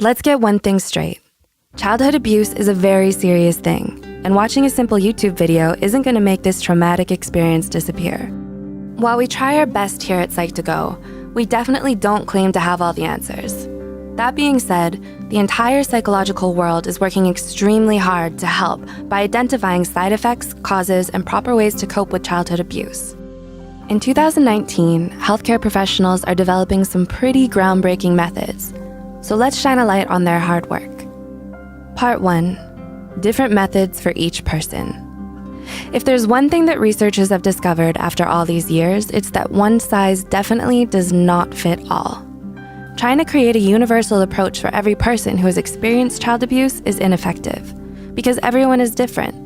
Let's get one thing straight. Childhood abuse is a very serious thing, and watching a simple YouTube video isn't going to make this traumatic experience disappear. While we try our best here at Psych2Go, we definitely don't claim to have all the answers. That being said, the entire psychological world is working extremely hard to help by identifying side effects, causes, and proper ways to cope with childhood abuse. In 2019, healthcare professionals are developing some pretty groundbreaking methods, so let's shine a light on their hard work. Part 1. Different methods for each person. If there's one thing that researchers have discovered after all these years, it's that one size definitely does not fit all. Trying to create a universal approach for every person who has experienced child abuse is ineffective, because everyone is different.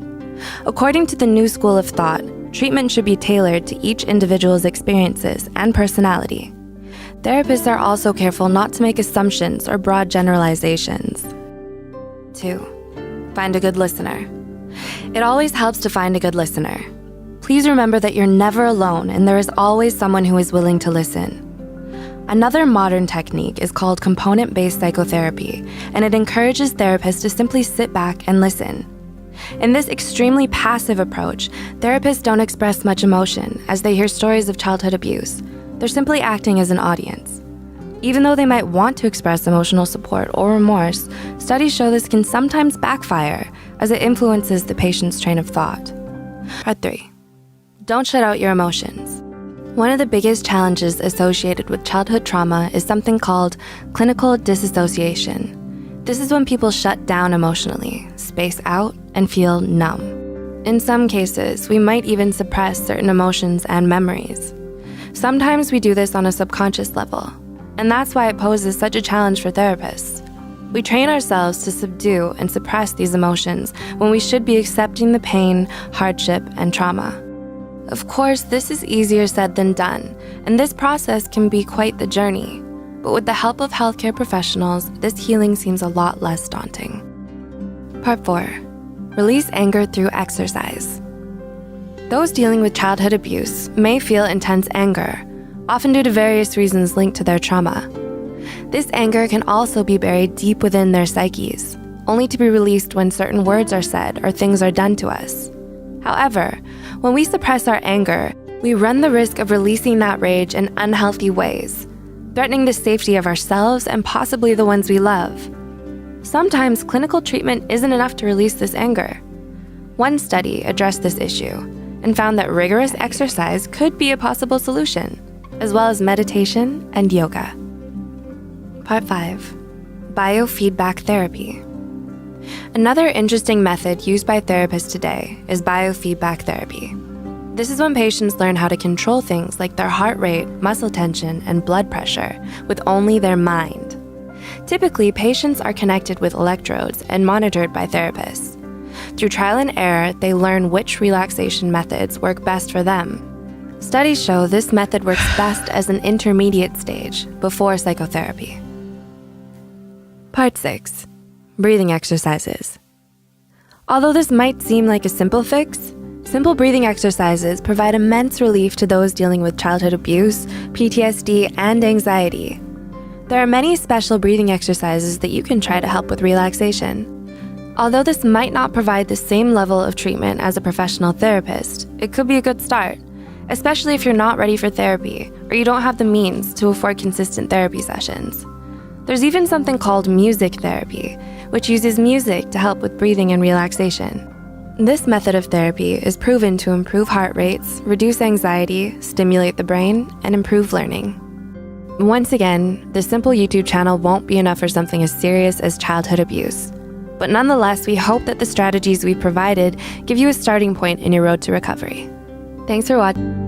According to the new school of thought, treatment should be tailored to each individual's experiences and personality. Therapists are also careful not to make assumptions or broad generalizations. 2. Find a good listener. It always helps to find a good listener. Please remember that you're never alone and there is always someone who is willing to listen. Another modern technique is called component-based psychotherapy, and it encourages therapists to simply sit back and listen. In this extremely passive approach, therapists don't express much emotion as they hear stories of childhood abuse. They're simply acting as an audience. Even though they might want to express emotional support or remorse, studies show this can sometimes backfire as it influences the patient's train of thought. Part 3. Don't shut out your emotions. One of the biggest challenges associated with childhood trauma is something called clinical disassociation. This is when people shut down emotionally, space out, and feel numb. In some cases, we might even suppress certain emotions and memories. Sometimes we do this on a subconscious level, and that's why it poses such a challenge for therapists. We train ourselves to subdue and suppress these emotions when we should be accepting the pain, hardship, and trauma. Of course, this is easier said than done, and this process can be quite the journey. But with the help of healthcare professionals, this healing seems a lot less daunting. Part 4. Release anger through exercise. Those dealing with childhood abuse may feel intense anger, often due to various reasons linked to their trauma. This anger can also be buried deep within their psyches, only to be released when certain words are said or things are done to us. However, when we suppress our anger, we run the risk of releasing that rage in unhealthy ways, threatening the safety of ourselves and possibly the ones we love. Sometimes clinical treatment isn't enough to release this anger. One study addressed this issue and found that rigorous exercise could be a possible solution, as well as meditation and yoga. Part 5. Biofeedback therapy. Another interesting method used by therapists today is biofeedback therapy. This is when patients learn how to control things like their heart rate, muscle tension, and blood pressure with only their mind. Typically, patients are connected with electrodes and monitored by therapists. Through trial and error, they learn which relaxation methods work best for them. Studies show this method works best as an intermediate stage before psychotherapy. Part 6. Breathing exercises. Although this might seem like a simple fix, simple breathing exercises provide immense relief to those dealing with childhood abuse, PTSD, and anxiety. There are many special breathing exercises that you can try to help with relaxation. Although this might not provide the same level of treatment as a professional therapist, it could be a good start, especially if you're not ready for therapy or you don't have the means to afford consistent therapy sessions. There's even something called music therapy, which uses music to help with breathing and relaxation. This method of therapy is proven to improve heart rates, reduce anxiety, stimulate the brain, and improve learning. Once again, this simple YouTube channel won't be enough for something as serious as childhood abuse. But nonetheless, we hope that the strategies we provided give you a starting point in your road to recovery. Thanks for watching.